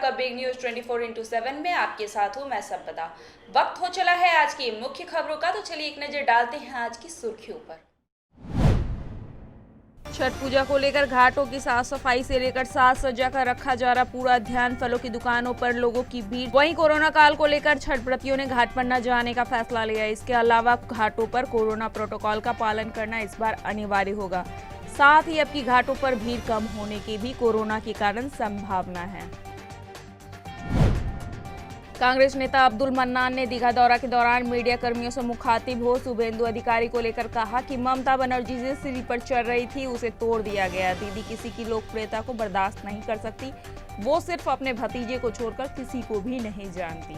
आपका big news 24/7 में आपके साथ हूँ मैं संपदा। वक्त हो चला है आज की मुख्य खबरों का, तो चलिए एक नजर डालते हैं आज की सुर्खियों पर। छठ पूजा को लेकर घाटों की साफ सफाई से लेकर साज सजा कर रखा जा रहा पूरा ध्यान। फलों की दुकानों पर लोगों की भीड़। वहीं कोरोना काल को लेकर छठ व्रतियों ने घाट पर न जाने का फैसला लिया। इसके अलावा घाटों पर कोरोना प्रोटोकॉल का पालन करना इस बार अनिवार्य होगा। साथ ही अब की घाटों पर भीड़ कम होने की भी कोरोना के कारण संभावना है। कांग्रेस नेता अब्दुल मन्नान ने दीघा दौरा के दौरान मीडिया कर्मियों से मुखातिब हो शुभेंदु अधिकारी को लेकर कहा कि ममता बनर्जी जिस सीढ़ी पर चढ़ रही थी उसे तोड़ दिया गया। दीदी किसी की लोकप्रियता को बर्दाश्त नहीं कर सकती, वो सिर्फ अपने भतीजे को छोड़कर किसी को भी नहीं जानती।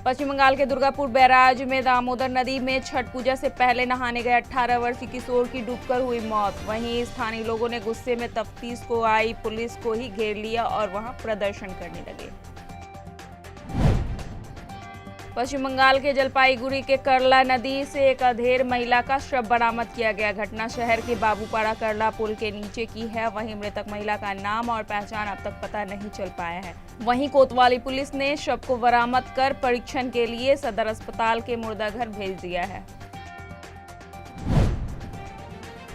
पश्चिम बंगाल के दुर्गापुर बैराज में दामोदर नदी में छठ पूजा से पहले नहाने गए 18 वर्षीय किशोर की डूबकर हुई मौत। वहीं स्थानीय लोगों ने गुस्से में तफ्तीश को आई पुलिस को ही घेर लिया और वहां प्रदर्शन करने लगे। पश्चिम बंगाल के जलपाईगुड़ी के करला नदी से एक अधेड़ महिला का शव बरामद किया गया। घटना शहर के बाबूपाड़ा करला पुल के नीचे की है। वहीं मृतक महिला का नाम और पहचान अब तक पता नहीं चल पाया है। वहीं कोतवाली पुलिस ने शव को बरामद कर परीक्षण के लिए सदर अस्पताल के मुर्दाघर भेज दिया है।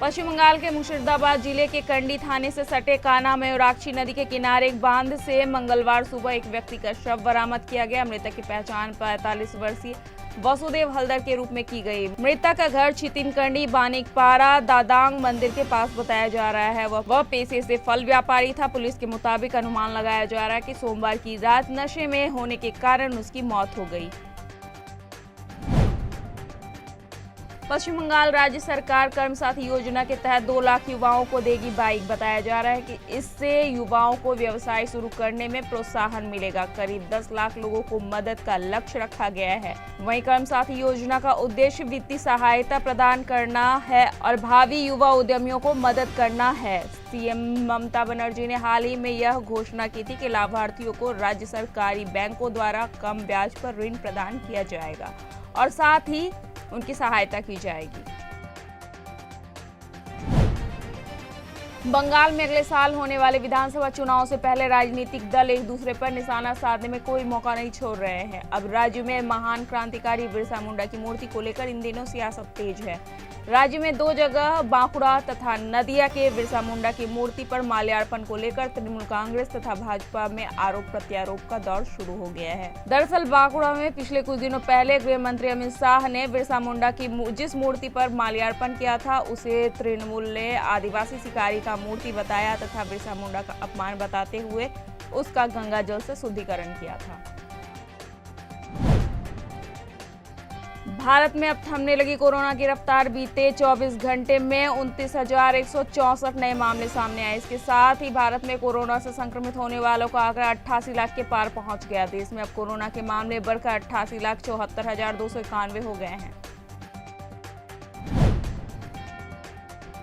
पश्चिम बंगाल के मुर्शिदाबाद जिले के कंडी थाने से सटे कान्हा मयूराक्षी नदी के किनारे एक बांध से मंगलवार सुबह एक व्यक्ति का शव बरामद किया गया। मृतक की पहचान 45 वर्षीय वसुदेव हलदर के रूप में की गई। मृतक का घर छितिनकंडी बानिकपाड़ा दादांग मंदिर के पास बताया जा रहा है। वह पेशे से फल व्यापारी था। पुलिस के मुताबिक अनुमान लगाया जा रहा है कि सोमवार की रात नशे में होने के कारण उसकी मौत हो गई। पश्चिम बंगाल राज्य सरकार कर्म साथी योजना के तहत 2 लाख युवाओं को देगी बाइक। बताया जा रहा है कि इससे युवाओं को व्यवसाय शुरू करने में प्रोत्साहन मिलेगा। करीब 10 लाख लोगों को मदद का लक्ष्य रखा गया है। वहीं कर्म साथी योजना का उद्देश्य वित्तीय सहायता प्रदान करना है और भावी युवा उद्यमियों को मदद करना है। सीएम ममता बनर्जी ने हाल ही में यह घोषणा की थी कि लाभार्थियों को राज्य सरकारी बैंकों द्वारा कम ब्याज पर ऋण प्रदान किया जाएगा और साथ ही उनकी सहायता की जाएगी। बंगाल में अगले साल होने वाले विधानसभा चुनाव से पहले राजनीतिक दल एक दूसरे पर निशाना साधने में कोई मौका नहीं छोड़ रहे हैं। अब राज्य में महान क्रांतिकारी बिरसा मुंडा की मूर्ति को लेकर इन दिनों सियासत तेज है। राज्य में 2 जगह बांकुड़ा तथा नदिया के बिरसा मुंडा की मूर्ति पर माल्यार्पण को लेकर तृणमूल कांग्रेस तथा भाजपा में आरोप प्रत्यारोप का दौर शुरू हो गया है। दरअसल बांकुड़ा में पिछले कुछ दिनों पहले गृह मंत्री अमित शाह ने बिरसा मुंडा की जिस मूर्ति पर माल्यार्पण किया था उसे तृणमूल ने आदिवासी शिकारी का मूर्ति बताया तथा बिरसा मुंडा का अपमान बताते हुए उसका गंगा जल से शुद्धिकरण किया था। भारत में अब थमने लगी कोरोना की रफ्तार। बीते 24 घंटे में 29,164 नए मामले सामने आए। इसके साथ ही भारत में कोरोना से संक्रमित होने वालों का आंकड़ा 88 लाख के पार पहुंच गया। देश में अब कोरोना के मामले बढ़कर 88,74,291 हो गए हैं।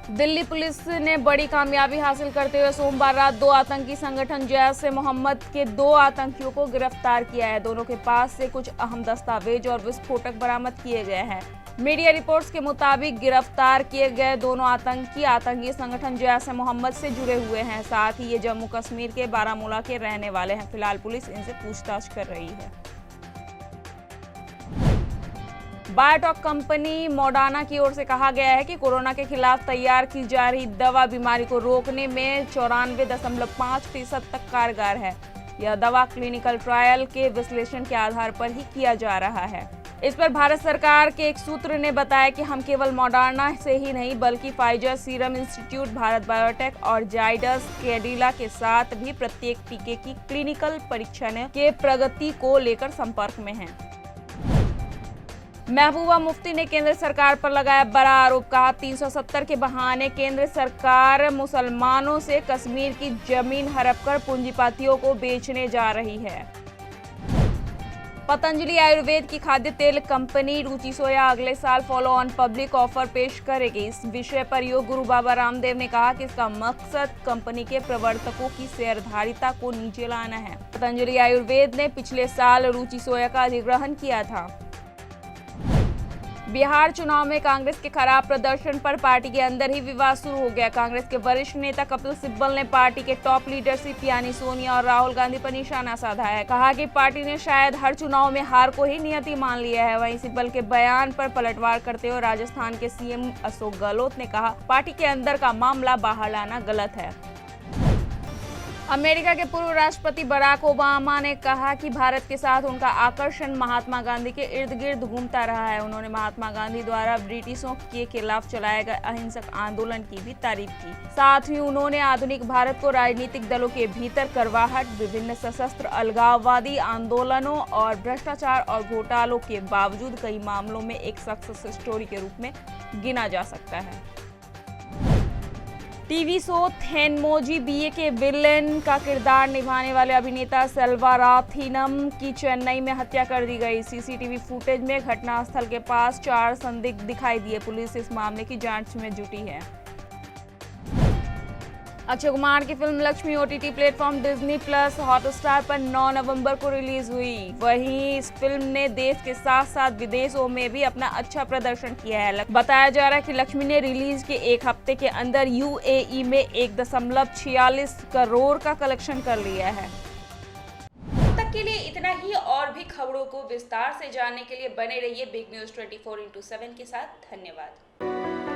दिल्ली पुलिस ने बड़ी कामयाबी हासिल करते हुए सोमवार रात 2 आतंकी संगठन जैश ए मोहम्मद के 2 आतंकियों को गिरफ्तार किया है। दोनों के पास से कुछ अहम दस्तावेज और विस्फोटक बरामद किए गए हैं। मीडिया रिपोर्ट्स के मुताबिक गिरफ्तार किए गए दोनों आतंकी संगठन जैश ए मोहम्मद से जुड़े हुए हैं। साथ ही ये जम्मू कश्मीर के बारामूला के रहने वाले हैं। फिलहाल पुलिस इनसे पूछताछ कर रही है। बायोटेक कंपनी मॉडर्ना की ओर से कहा गया है कि कोरोना के खिलाफ तैयार की जा रही दवा बीमारी को रोकने में 94.5% तक कारगर है। यह दवा क्लिनिकल ट्रायल के विश्लेषण के आधार पर ही किया जा रहा है। इस पर भारत सरकार के एक सूत्र ने बताया कि हम केवल मॉडर्ना से ही नहीं बल्कि Pfizer, serum institute, Bharat biotech और जाइडस कैडिला के साथ भी प्रत्येक टीके की क्लिनिकल परीक्षण के प्रगति को लेकर संपर्क में हैं। महबूबा मुफ्ती ने केंद्र सरकार पर लगाया बड़ा आरोप। कहा 370 के बहाने केंद्र सरकार मुसलमानों से कश्मीर की जमीन हड़प कर पूंजीपतियों को बेचने जा रही है। पतंजलि आयुर्वेद की खाद्य तेल कंपनी रुचि सोया अगले साल फॉलो ऑन पब्लिक ऑफर पेश करेगी। इस विषय पर योग गुरु बाबा रामदेव ने कहा कि इसका मकसद कंपनी के प्रवर्तकों की शेयरधारिता को नीचे लाना है। पतंजलि आयुर्वेद ने पिछले साल रुचि सोया का अधिग्रहण किया था। बिहार चुनाव में कांग्रेस के खराब प्रदर्शन पर पार्टी के अंदर ही विवाद शुरू हो गया। कांग्रेस के वरिष्ठ नेता कपिल सिब्बल ने पार्टी के टॉप लीडरशिप यानी सोनिया और राहुल गांधी पर निशाना साधा है। कहा कि पार्टी ने शायद हर चुनाव में हार को ही नियति मान लिया है। वहीं सिब्बल के बयान पर पलटवार करते हुए राजस्थान के सीएम अशोक गहलोत ने कहा, पार्टी के अंदर का मामला बाहर लाना गलत है। अमेरिका के पूर्व राष्ट्रपति बराक ओबामा ने कहा कि भारत के साथ उनका आकर्षण महात्मा गांधी के इर्द गिर्द घूमता रहा है। उन्होंने महात्मा गांधी द्वारा ब्रिटिशों के खिलाफ चलाए गए अहिंसक आंदोलन की भी तारीफ की। साथ ही उन्होंने आधुनिक भारत को राजनीतिक दलों के भीतर करवाहट, विभिन्न सशस्त्र अलगाववादी आंदोलनों और भ्रष्टाचार और घोटालों के बावजूद कई मामलों में एक सक्सेस स्टोरी के रूप में गिना जा सकता है। टीवी शो थेनमोजी बीए के विलेन का किरदार निभाने वाले अभिनेता सेल्वाराथिनम की चेन्नई में हत्या कर दी गई। सीसीटीवी फुटेज में घटनास्थल के पास 4 संदिग्ध दिखाई दिए। पुलिस इस मामले की जांच में जुटी है। अक्षय कुमार की film Lakshmi OTT platform Disney plus Hotstar पर 9 नवंबर को रिलीज हुई। वहीं इस फिल्म ने देश के साथ साथ विदेशों में भी अपना अच्छा प्रदर्शन किया है। बताया जा रहा है कि लक्ष्मी ने रिलीज के 1 हफ्ते के अंदर यूएई में 1.46 करोड़ का कलेक्शन कर लिया है। अब तक के लिए इतना ही। और भी खबरों को विस्तार से जानने के लिए बने रहिए बिग न्यूज 24/7 के साथ। धन्यवाद।